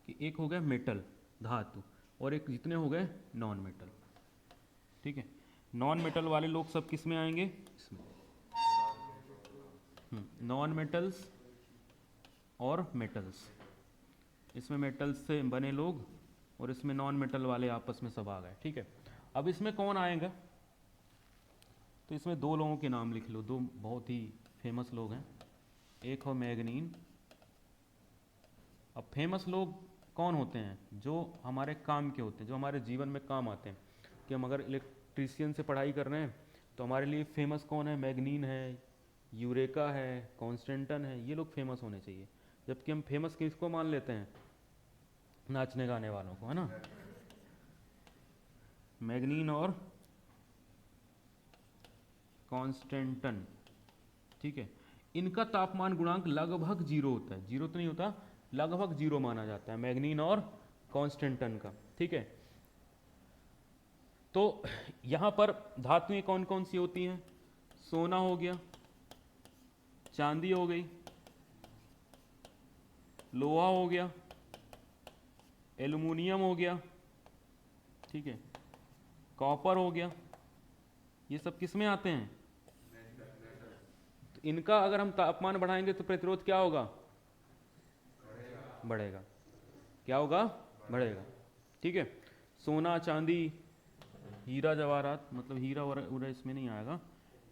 कि एक हो गया मेटल, धातु, और एक जितने हो गए नॉन मेटल। ठीक है, नॉन मेटल वाले लोग सब किस में आएंगे? इसमें। नॉन मेटल्स और मेटल्स। इसमें मेटल्स से बने लोग और इसमें नॉन मेटल वाले आपस में सब आ गए। ठीक है, अब इसमें कौन आएगा? तो इसमें दो लोगों के नाम लिख लो, दो बहुत ही फेमस लोग हैं। एक हो मैग्नीन। अब फेमस लोग कौन होते हैं? जो हमारे काम के होते हैं, जो हमारे जीवन में काम आते हैं। कि हम अगर इलेक्ट्रीशियन से पढ़ाई कर रहे हैं तो हमारे लिए फेमस कौन है? मैग्नीन है, यूरेका है, कॉन्स्टेंटन है। ये लोग फेमस होने चाहिए। जबकि हम फेमस किसको मान लेते हैं? नाचने गाने वालों को, है ना। मैग्नीन और कॉन्स्टेंटन। ठीक है, इनका तापमान गुणांक लगभग जीरो होता है। जीरो तो नहीं होता, लगभग जीरो माना जाता है मैग्नीन और कॉन्स्टेंटन का। ठीक है, तो यहां पर धातुएं कौन कौन सी होती हैं? सोना हो गया, चांदी हो गई, लोहा हो गया, एल्युमिनियम हो गया, ठीक है, कॉपर हो गया। ये सब किस में आते हैं? तो इनका अगर हम तापमान बढ़ाएंगे तो प्रतिरोध क्या होगा? बढ़ेगा। क्या होगा? बढ़ेगा। ठीक है, सोना, चांदी, हीरा जवाहरात, मतलब हीरा उरा इसमें नहीं आएगा,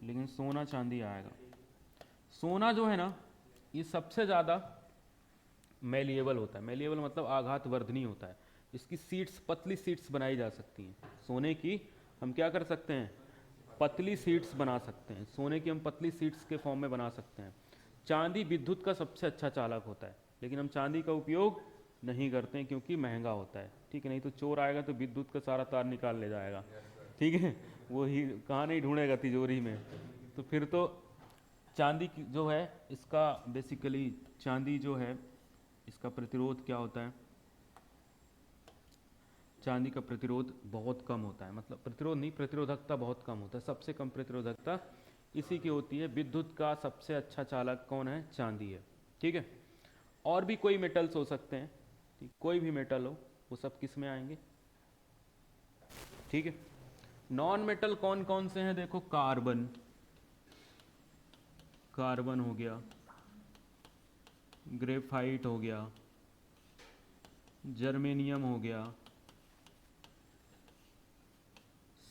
लेकिन सोना चांदी आएगा। सोना जो है ना, ये सबसे ज़्यादा मेलिएबल होता है। मेलिएबल मतलब आघात वर्धनी होता है। इसकी सीट्स, पतली सीट्स बनाई जा सकती हैं। सोने की हम क्या कर सकते हैं? पतली सीट्स बना सकते हैं। सोने की हम पतली सीट्स के फॉर्म में बना सकते हैं। चांदी विद्युत का सबसे अच्छा चालक होता है, लेकिन हम चांदी का उपयोग नहीं करते हैं क्योंकि महंगा होता है। ठीक है, नहीं तो चोर आएगा तो विद्युत का सारा तार निकाल ले जाएगा। ठीक है, वो ही कहाँ नहीं ढूंढेगा तिजोरी में। तो फिर तो चांदी की जो है, इसका बेसिकली चांदी जो है, इसका प्रतिरोध क्या होता है? चांदी का प्रतिरोध बहुत कम होता है। मतलब प्रतिरोध नहीं, प्रतिरोधकता बहुत कम होता है। सबसे कम प्रतिरोधकता इसी की होती है। विद्युत का सबसे अच्छा चालक कौन है? चांदी है। ठीक है, और भी कोई मेटल्स हो सकते हैं, ठीक, कोई भी मेटल हो, वो सब किस में आएंगे? ठीक है, नॉन मेटल कौन कौन से हैं? देखो, कार्बन, कार्बन हो गया, ग्रेफाइट हो गया, जर्मेनियम हो गया,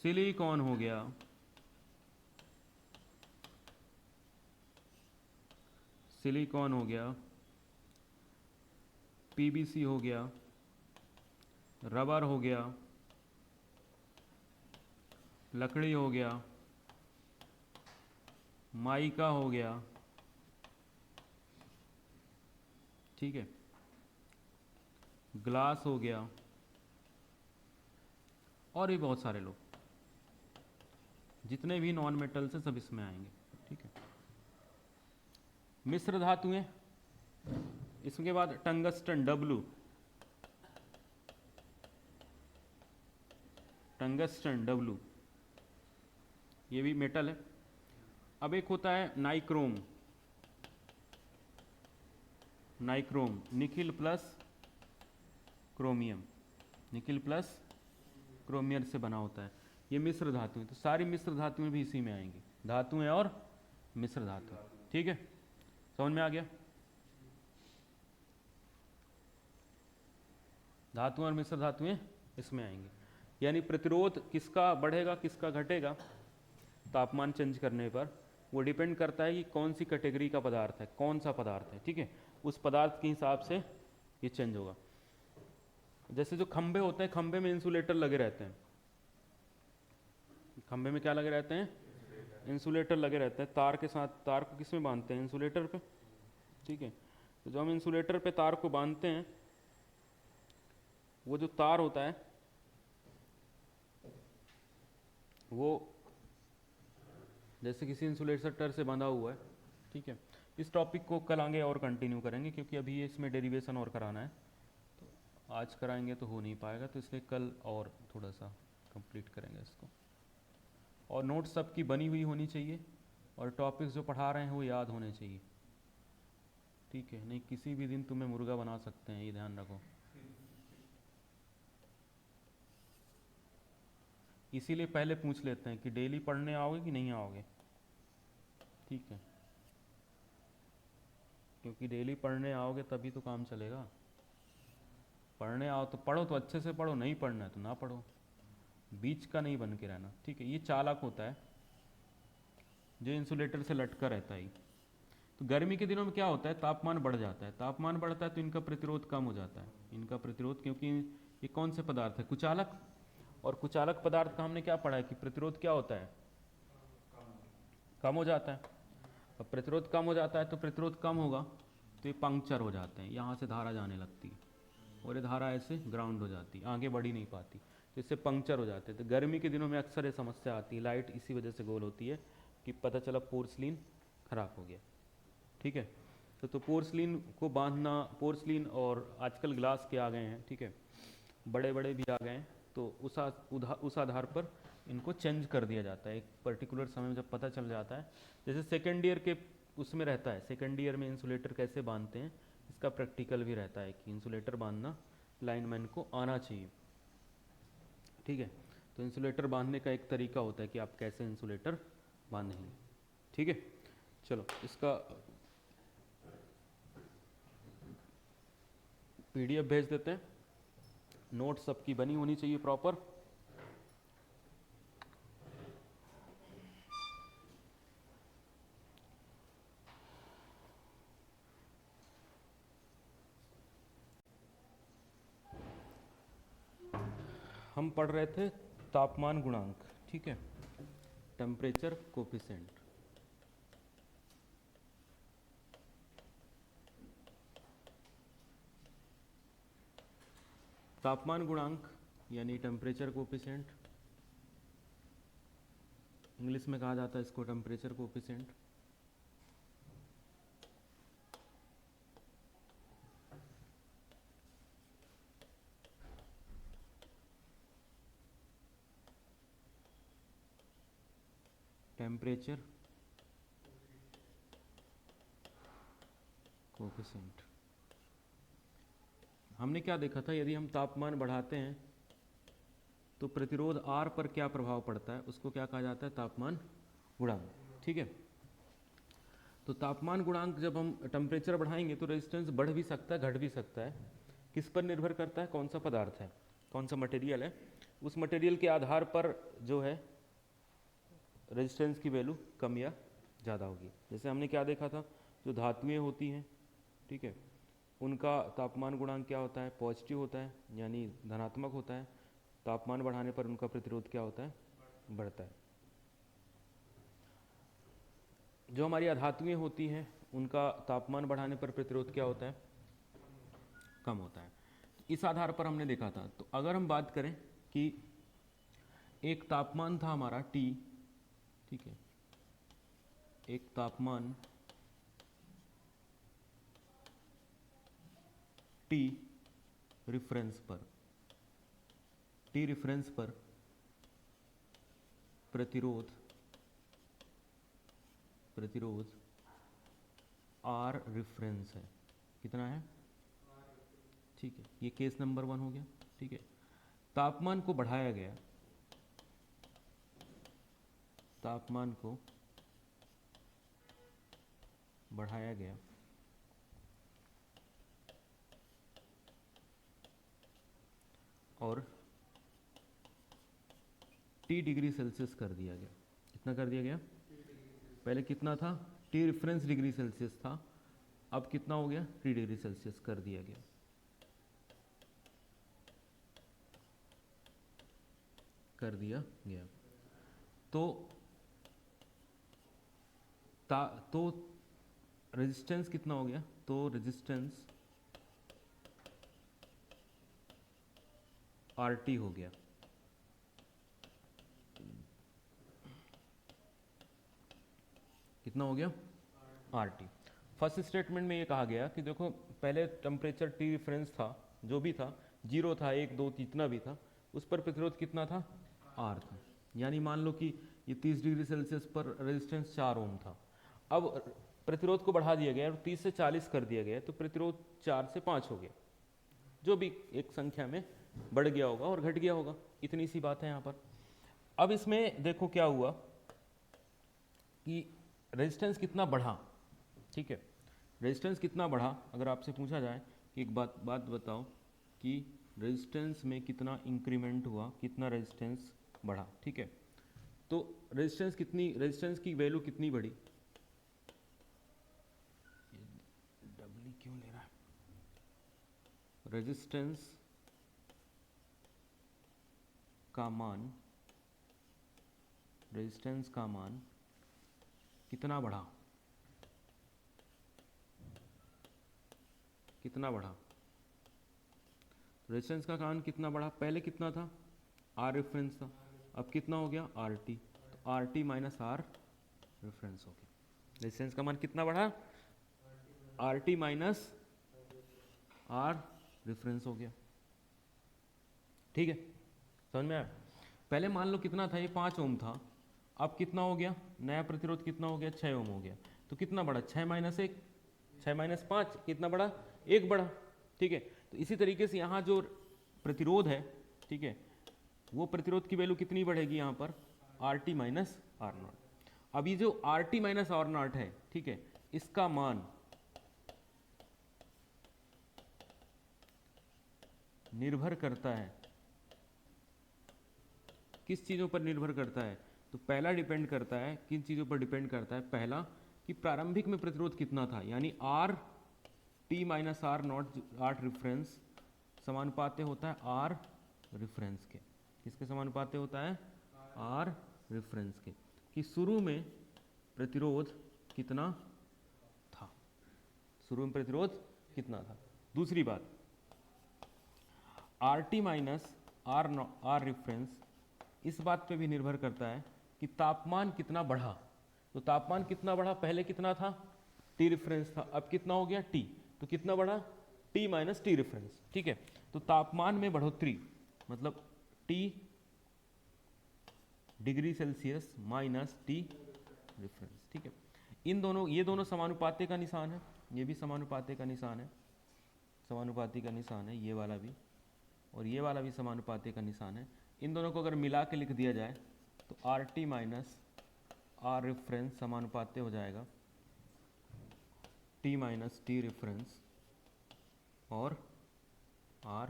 सिलिकॉन हो गया, सिलिकॉन हो गया, पीबीसी हो गया, रबर हो गया, लकड़ी हो गया, माइका हो गया, ठीक है, ग्लास हो गया, और भी बहुत सारे लोग, जितने भी नॉन मेटल्स हैं सब इसमें आएंगे, ठीक है। मिश्र धातुएं, इसके बाद टंगस्टन डब्लू, टंगस्टन डब्लू, ये भी मेटल है। अब एक होता है nichrome, nichrome nickel plus chromium, nickel plus chromium से बना होता है। ये मिश्र धातुएं, तो सारी मिश्र धातुएं भी इसी में आएंगी, धातुएं और मिश्र धातु, ठीक है, समझ में आ गया। धातुएं और मिश्र धातुएं इसमें आएंगी, यानी प्रतिरोध किसका बढ़ेगा किसका घटेगा तापमान चेंज करने पर, वो डिपेंड करता है कि कौन सी कैटेगरी का पदार्थ है, कौन सा पदार्थ है, ठीक है, उस पदार्थ के हिसाब से ये चेंज होगा। जैसे जो खंभे होते हैं, खंभे में इंसुलेटर लगे रहते हैं, खंभे में क्या लगे रहते हैं, इंसुलेटर लगे रहते हैं, तार के साथ, तार को किस में बांधते हैं, इंसुलेटर पे, ठीक है। तो जो हम इंसुलेटर पे तार को बांधते हैं, वो जो तार होता है वो जैसे किसी इंसुलेटर से बंधा हुआ है, ठीक है। इस टॉपिक को कल आगे और कंटिन्यू करेंगे, क्योंकि अभी इसमें डेरिवेशन और कराना है, तो आज कराएंगे तो हो नहीं पाएगा, तो इसलिए कल और थोड़ा सा कंप्लीट करेंगे इसको। और नोट्स सबकी बनी हुई होनी चाहिए, और टॉपिक्स जो पढ़ा रहे हैं वो याद होने चाहिए, ठीक है, नहीं किसी भी दिन तुम्हें मुर्गा बना सकते हैं, ये ध्यान रखो। इसीलिए पहले पूछ लेते हैं कि डेली पढ़ने आओगे कि नहीं आओगे, ठीक है, क्योंकि डेली पढ़ने आओगे तभी तो काम चलेगा। पढ़ने आओ तो पढ़ो, तो अच्छे से पढ़ो, नहीं पढ़ना है तो ना पढ़ो, बीच का नहीं बन के रहना, ठीक है। ये चालक होता है जो इंसुलेटर से लटका रहता है। तो गर्मी के दिनों में क्या होता है, तापमान बढ़ जाता है, तापमान बढ़ता है तो इनका प्रतिरोध कम हो जाता है, इनका प्रतिरोध, क्योंकि ये कौन से पदार्थ है, कुचालक, और कुचालक पदार्थ का हमने क्या पढ़ा है कि प्रतिरोध क्या होता है, कम हो जाता है। अब प्रतिरोध कम हो जाता है तो प्रतिरोध कम होगा तो ये पंक्चर हो जाते हैं, यहाँ से धारा जाने लगती है और ये धारा ऐसे ग्राउंड हो जाती है, आगे बढ़ ही नहीं पाती, तो इससे पंक्चर हो जाते हैं। तो गर्मी के दिनों में अक्सर ये समस्या आती है, लाइट इसी वजह से गोल होती है कि पता चला पोर्सलिन खराब हो गया, ठीक है। तो पोर्सलिन को बांधना, पोर्सलिन और आजकल ग्लास के आ गए हैं, ठीक है, बड़े बड़े भी आ गए हैं, तो उस आधार पर इनको चेंज कर दिया जाता है एक पर्टिकुलर समय में, जब पता चल जाता है। जैसे सेकेंड ईयर के उसमें रहता है, सेकेंड ईयर में इंसुलेटर कैसे बांधते हैं इसका प्रैक्टिकल भी रहता है कि इंसुलेटर बांधना लाइनमैन को आना चाहिए, ठीक है। तो इंसुलेटर बांधने का एक तरीका होता है कि आप कैसे इंसुलेटर बांधेंगे, ठीक है। चलो इसका PDF भेज देते हैं, नोट सबकी बनी होनी चाहिए प्रॉपर। हम पढ़ रहे थे तापमान गुणांक, ठीक है, टेम्परेचर कोफिशिएंट। तापमान गुणांक यानी टेम्परेचर कोफिशिएंट, इंग्लिश में कहा जाता है इसको टेम्परेचर कोफिशिएंट। टेम्परेचर कोफिशिएंट, हमने क्या देखा था, यदि हम तापमान बढ़ाते हैं तो प्रतिरोध R पर क्या प्रभाव पड़ता है, उसको क्या कहा जाता है, तापमान गुणांक, ठीक है। तो तापमान गुणांक जब हम टेम्परेचर बढ़ाएंगे तो रेजिस्टेंस बढ़ भी सकता है, घट भी सकता है, किस पर निर्भर करता है, कौन सा पदार्थ है, कौन सा मटेरियल है, उस मटेरियल के आधार पर जो है रेजिस्टेंस की वैल्यू कम या ज़्यादा होगी। जैसे हमने क्या देखा था, जो धातुएं होती हैं, ठीक है, उनका तापमान गुणांक क्या होता है, पॉजिटिव होता है, यानी धनात्मक होता है, तापमान बढ़ाने पर उनका प्रतिरोध क्या होता है, बढ़ता है। जो हमारी अधातुएं होती हैं उनका तापमान बढ़ाने पर प्रतिरोध क्या होता है, कम होता है। इस आधार पर हमने देखा था। तो अगर हम बात करें कि एक तापमान था हमारा T, ठीक है, एक तापमान T रेफरेंस पर, T रेफरेंस पर प्रतिरोध R रेफरेंस है, कितना है, ठीक है, ये केस नंबर 1 हो गया। ठीक है, तापमान को बढ़ाया गया, तापमान को बढ़ाया गया और T डिग्री सेल्सियस कर दिया गया। कितना कर दिया गया, पहले कितना था, T रेफरेंस डिग्री सेल्सियस था, अब कितना हो गया, T डिग्री सेल्सियस कर दिया गया। तो रेजिस्टेंस कितना हो गया, तो रेजिस्टेंस RT हो गया। कितना हो गया, RT। फर्स्ट स्टेटमेंट में ये कहा गया कि देखो पहले टेम्परेचर T रेफरेंस था, जो भी था, 0 था, 1, 2, जितना भी था, उस पर प्रतिरोध कितना था, R था। यानी मान लो कि ये 30 डिग्री सेल्सियस पर रेजिस्टेंस 4 ओम था। अब प्रतिरोध को बढ़ा दिया गया और 30 से 40 कर दिया गया, तो प्रतिरोध 4 से 5 हो गया, जो भी एक संख्या में बढ़ गया होगा और घट गया होगा, इतनी सी बात है यहाँ पर। अब इसमें देखो क्या हुआ कि रेजिस्टेंस कितना बढ़ा, ठीक है, रेजिस्टेंस कितना बढ़ा। अगर आपसे पूछा जाए कि एक बात बताओ कि रेजिस्टेंस में कितना इंक्रीमेंट हुआ, कितना रेजिस्टेंस बढ़ा, ठीक है, तो रेजिस्टेंस की वैल्यू कितनी बढ़ी, डब्ल्यू क्यों ले रहा है, रेजिस्टेंस का मान, रेजिस्टेंस का मान कितना बढ़ा, कितना बढ़ा, रेजिस्टेंस का मान कितना बढ़ा, पहले कितना था, R रेफरेंस था, अब कितना हो गया, RT, तो RT माइनस R रेफरेंस हो गया। रेजिस्टेंस का मान कितना बढ़ा, RT माइनस R रेफरेंस हो गया। ठीक है, समझ में आया। पहले मान लो कितना था, ये 5 ओम था, अब कितना हो गया, नया प्रतिरोध कितना हो गया, 6 ओम हो गया, तो कितना बढ़ा, 6 माइनस 1, 6 माइनस 5, कितना बढ़ा, 1 बढ़ा। ठीक है, तो इसी तरीके से यहाँ जो प्रतिरोध है, ठीक है, वो प्रतिरोध की वैल्यू कितनी बढ़ेगी यहाँ पर, RT माइनस R नॉट। अब ये जो RT माइनस R नॉट है, ठीक है, इसका मान निर्भर करता है, किस चीज़ों पर निर्भर करता है, तो पहला डिपेंड करता है, किन चीज़ों पर डिपेंड करता है, पहला कि प्रारंभिक में प्रतिरोध कितना था, यानी RT minus R not, R reference समानुपाती होता है R रेफरेंस के, किसके समानुपाती होता है, R रेफरेंस के, कि शुरू में प्रतिरोध कितना था, शुरू में प्रतिरोध कितना था। दूसरी बात, RT माइनस R रेफरेंस इस बात पे भी निर्भर करता है कि तापमान कितना बढ़ा, तो तापमान कितना बढ़ा, पहले कितना था, T रेफरेंस था, अब कितना हो गया, T, तो कितना बढ़ा, T माइनस T रेफरेंस। ठीक है, तो तापमान में बढ़ोतरी मतलब T degree Celsius minus T reference. ठीक है, इन दोनों, ये दोनों समानुपाती का निशान है, ये भी समानुपाती का निशान है, समानुपाती का निशान है, ये वाला भी और ये वाला भी समानुपाती का निशान है। इन दोनों को अगर मिला के लिख दिया जाए तो RT माइनस R रेफरेंस समानुपाती हो जाएगा T माइनस T रेफरेंस और R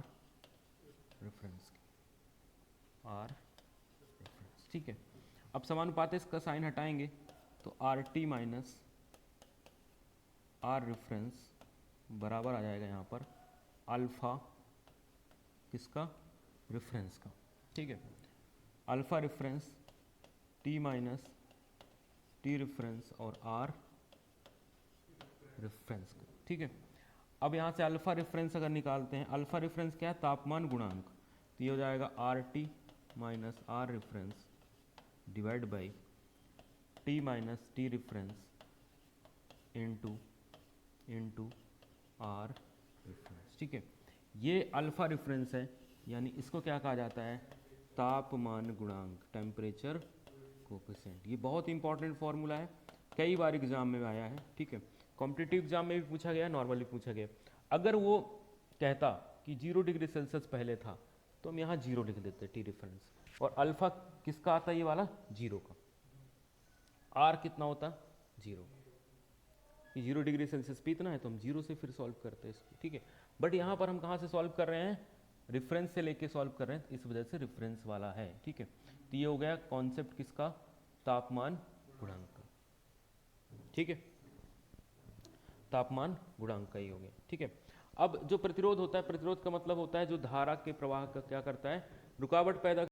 रेफरेंस, R रेफरेंस। ठीक है, अब समानुपाती इसका साइन हटाएंगे तो RT माइनस R रेफरेंस बराबर आ जाएगा यहाँ पर अल्फ़ा किसका, रेफरेंस का। ठीक है, alpha reference T minus T reference और आर रेफरेंस का, ठीक है। अब यहाँ से अल्फा रेफरेंस अगर निकालते हैं, अल्फा रेफरेंस क्या है, तापमान गुणांक, तो ये हो जाएगा R T minus R reference divide by T minus T reference into R reference, ठीक है। ये अल्फा रेफरेंस है, यानी इसको क्या कहा जाता है, तापमान गुणांक, टेम्परेचर कोफिशिएंट। ये बहुत इंपॉर्टेंट फॉर्मूला है, कई बार एग्जाम में आया है, ठीक है। कॉम्पिटिटिव एग्जाम में भी पूछा गया, नॉर्मली पूछा गया। अगर वो कहता कि 0 डिग्री सेल्सियस पहले था, तो हम यहाँ 0 लिख देते टी रेफरेंस, और अल्फा किसका आता है, ये वाला 0 का, आर कितना होता 0, कि 0 डिग्री सेल्सियस पे इतना है, तो हम 0 से फिर सॉल्व करते हैं इसको, ठीक है। बट यहाँ पर हम कहाँ से सॉल्व कर रहे हैं, रेफरेंस से लेके सॉल्व कर रहे हैं, इस वजह से रेफरेंस वाला है, ठीक है। तो ये हो गया कॉन्सेप्ट किसका, तापमान गुणांक का, ठीक है, तापमान गुणांक का ही हो गया, ठीक है। अब जो प्रतिरोध होता है, प्रतिरोध का मतलब होता है जो धारा के प्रवाह का क्या करता है, रुकावट पैदा